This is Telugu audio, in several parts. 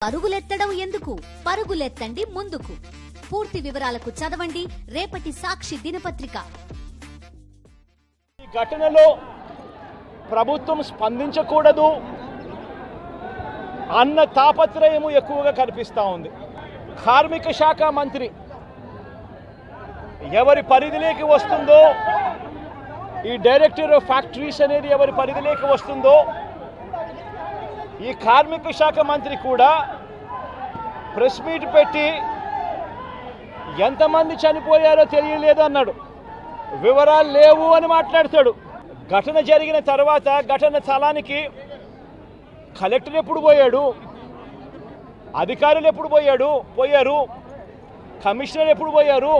పరుగులెత్తడం ఎందుకు? పరుగులెత్తండి ముందుకు. పూర్తి వివరాలకు చదవండి రేపటి సాక్షి దినపత్రిక. ఈ ఘటనలో ప్రభుత్వం స్పందించకూడదు అన్న తాపత్రయము ఎక్కువగా కనిపిస్తూ ఉంది. కార్మిక శాఖ మంత్రి ఎవరి పరిధిలోకి వస్తుందో, ఈ డైరెక్టర్ ఆఫ్ ఫ్యాక్టరీస్ అనేది ఎవరి పరిధిలోకి వస్తుందో, ఈ కార్మిక శాఖ మంత్రి కూడా ప్రెస్ మీట్ పెట్టి ఎంతమంది చనిపోయారో తెలియలేదు అన్నాడు. వివరాలు లేవు అని మాట్లాడతాడు. ఘటన జరిగిన తర్వాత ఘటన స్థలానికి కలెక్టర్ ఎప్పుడు పోయాడు, అధికారులు ఎప్పుడు పోయారు, కమిషనర్ ఎప్పుడు పోయారు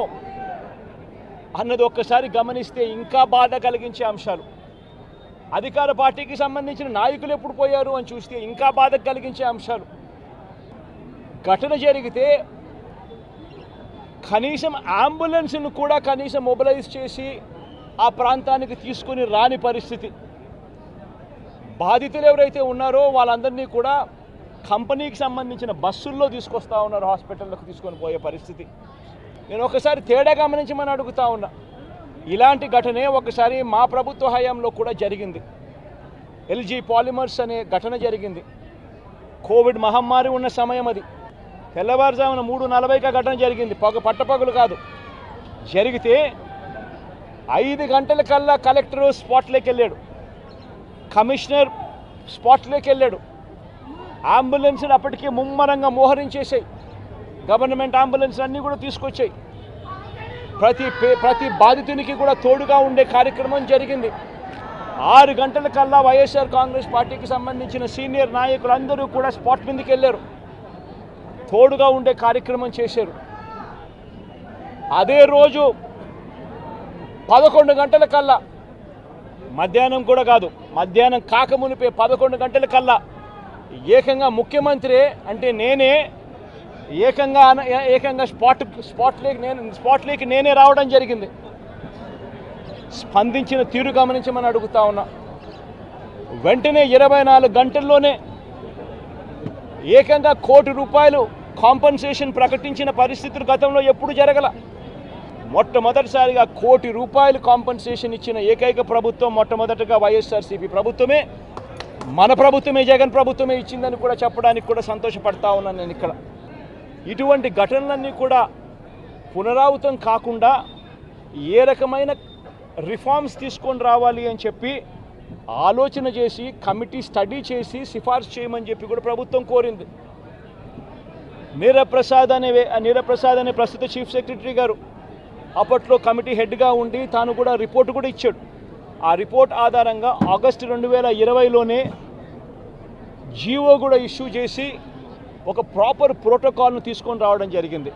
అన్నది ఒక్కసారి గమనిస్తే ఇంకా బాధ కలిగించే అంశాలు. అధికార పార్టీకి సంబంధించిన నాయకులు ఎప్పుడు పోయారు అని చూస్తే ఇంకా బాధ కలిగించే అంశాలు. ఘటన జరిగితే కనీసం అంబులెన్స్ను కూడా కనీసం మొబిలైజ్ చేసి ఆ ప్రాంతానికి తీసుకుని రాని పరిస్థితి. బాధితులు ఎవరైతే ఉన్నారో వాళ్ళందరినీ కూడా కంపెనీకి సంబంధించిన బస్సుల్లో తీసుకొస్తా ఉన్నారు, హాస్పిటల్లోకి తీసుకొని పోయే పరిస్థితి. నేను ఒకసారి తేడా గమనించమని అడుగుతా ఉన్నా. ఇలాంటి ఘటనే ఒకసారి మా ప్రభుత్వ హయాంలో కూడా జరిగింది. ఎల్జీ పాలిమర్స్ అనే ఘటన జరిగింది. కోవిడ్ మహమ్మారి ఉన్న సమయం అది. తెల్లవారుజామున 3:40కి ఘటన జరిగింది, పట్టపగలు కాదు. జరిగితే 5 గంటల కల్లా కలెక్టర్ స్పాట్లోకి వెళ్ళాడు, కమిషనర్ స్పాట్లోకి వెళ్ళాడు. అంబులెన్స్ని అప్పటికే ముమ్మరంగా మోహరించేసాయి. గవర్నమెంట్ అంబులెన్స్ అన్నీ కూడా తీసుకొచ్చాయి. ప్రతి బాధితునికి కూడా తోడుగా ఉండే కార్యక్రమం జరిగింది. 6 గంటల కల్లా వైఎస్ఆర్ కాంగ్రెస్ పార్టీకి సంబంధించిన సీనియర్ నాయకులందరూ కూడా స్పాట్ మీదకి వెళ్ళారు, తోడుగా ఉండే కార్యక్రమం చేశారు. అదే రోజు 11 గంటల కల్లా, మధ్యాహ్నం కూడా కాదు, మధ్యాహ్నం కాకమునిపే 11 గంటల కల్లా ఏకంగా ముఖ్యమంత్రి అంటే నేనే ఏకంగా స్పాట్లోకి నేనే రావడం జరిగింది. స్పందించిన తీరు గమనించమని అడుగుతా ఉన్నా. వెంటనే 24 గంటల్లోనే ఏకంగా ₹1 కోటి కాంపన్సేషన్ ప్రకటించిన పరిస్థితులు గతంలో ఎప్పుడు జరగల. మొట్టమొదటిసారిగా ₹1 కోటి కాంపన్సేషన్ ఇచ్చిన ఏకైక ప్రభుత్వం మొట్టమొదటిగా వైఎస్ఆర్సీపీ ప్రభుత్వమే, మన ప్రభుత్వమే, జగన్ ప్రభుత్వమే ఇచ్చిందని కూడా చెప్పడానికి కూడా సంతోషపడతా ఉన్నాను నేను ఇక్కడ. ఇటువంటి ఘటనలన్నీ కూడా పునరావృతం కాకుండా ఏ రకమైన రిఫార్మ్స్ తీసుకొని రావాలి అని చెప్పి ఆలోచన చేసి కమిటీ స్టడీ చేసి సిఫార్సు చేయమని చెప్పి కూడా ప్రభుత్వం కోరింది. నీరప్రసాద్ అనే ప్రస్తుత చీఫ్ సెక్రటరీ గారు అప్పట్లో కమిటీ హెడ్గా ఉండి తాను కూడా రిపోర్ట్ కూడా ఇచ్చాడు. ఆ రిపోర్ట్ ఆధారంగా ఆగస్టు 2020లోనే జీవో కూడా ఇష్యూ చేసి ఒక ప్రాపర్ ప్రోటోకాల్ను తీసుకొని రావడం జరిగింది.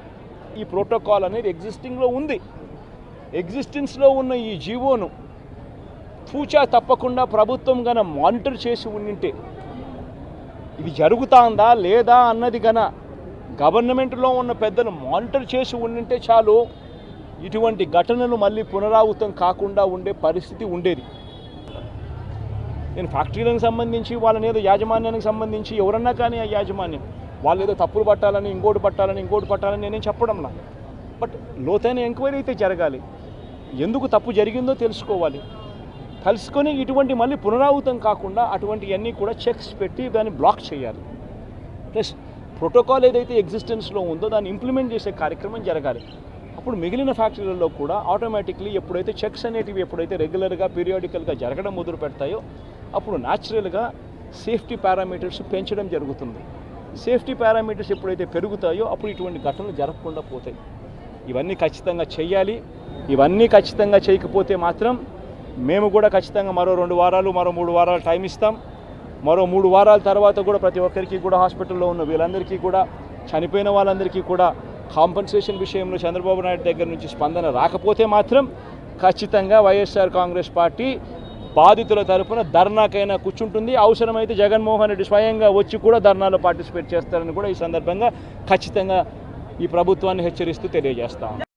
ఈ ప్రోటోకాల్ అనేది ఎగ్జిస్టింగ్లో ఉంది. ఎగ్జిస్టెన్స్లో ఉన్న ఈ జీవోను తూచా తప్పకుండా ప్రభుత్వం గన మానిటర్ చేసి ఉండింటే, ఇది జరుగుతుందా లేదా అన్నది గన గవర్నమెంట్లో ఉన్న పెద్దలు మానిటర్ చేసి ఉండింటే చాలు, ఇటువంటి ఘటనలు మళ్ళీ పునరావృతం కాకుండా ఉండే పరిస్థితి ఉండేది. నేను ఫ్యాక్టరీలకు సంబంధించి వాళ్ళని ఏదో యాజమాన్యానికి సంబంధించి ఎవరన్నా కానీ ఆ యాజమాన్యం వాళ్ళు ఏదో తప్పులు పట్టాలని ఇంకోటి పట్టాలని నేనేం చెప్పడంలా. బట్ లోతైన ఎంక్వైరీ అయితే జరగాలి. ఎందుకు తప్పు జరిగిందో తెలుసుకోవాలి. తెలుసుకొని ఇటువంటి మళ్ళీ పునరావృతం కాకుండా అటువంటివన్నీ కూడా చెక్స్ పెట్టి దాన్ని బ్లాక్ చేయాలి. ప్లస్ ప్రోటోకాల్ ఏదైతే ఎగ్జిస్టెన్స్లో ఉందో దాన్ని ఇంప్లిమెంట్ చేసే కార్యక్రమం జరగాలి. అప్పుడు మిగిలిన ఫ్యాక్టరీలలో కూడా ఆటోమేటిక్లీ ఎప్పుడైతే చెక్స్ అనేటివి ఎప్పుడైతే రెగ్యులర్గా పీరియాడికల్గా జరగడం మొదలు పెడతాయో అప్పుడు న్యాచురల్గా సేఫ్టీ పారామీటర్స్ పెంచడం జరుగుతుంది. సేఫ్టీ పారామీటర్స్ ఎప్పుడైతే పెరుగుతాయో అప్పుడు ఇటువంటి ఘటనలు జరగకుండా పోతాయి. ఇవన్నీ ఖచ్చితంగా చేయాలి. ఇవన్నీ ఖచ్చితంగా చేయకపోతే మాత్రం మేము కూడా ఖచ్చితంగా మరో 2 వారాలు మరో 3 వారాలు టైం ఇస్తాం. మరో 3 వారాల తర్వాత కూడా ప్రతి ఒక్కరికి కూడా హాస్పిటల్లో ఉన్న వీళ్ళందరికీ కూడా, చనిపోయిన వాళ్ళందరికీ కూడా కాంపన్సేషన్ విషయంలో చంద్రబాబు నాయుడు దగ్గర నుంచి స్పందన రాకపోతే మాత్రం ఖచ్చితంగా వైఎస్ఆర్ కాంగ్రెస్ పార్టీ బాధితుల తరఫున ధర్నాకైనా కూర్చుంటుంది. అవసరమైతే జగన్మోహన్ రెడ్డి స్వయంగా వచ్చి కూడా ధర్నాలో పార్టిసిపేట్ చేస్తారని కూడా ఈ సందర్భంగా ఖచ్చితంగా ఈ ప్రభుత్వాన్ని హెచ్చరిస్తూ తెలియజేస్తాం.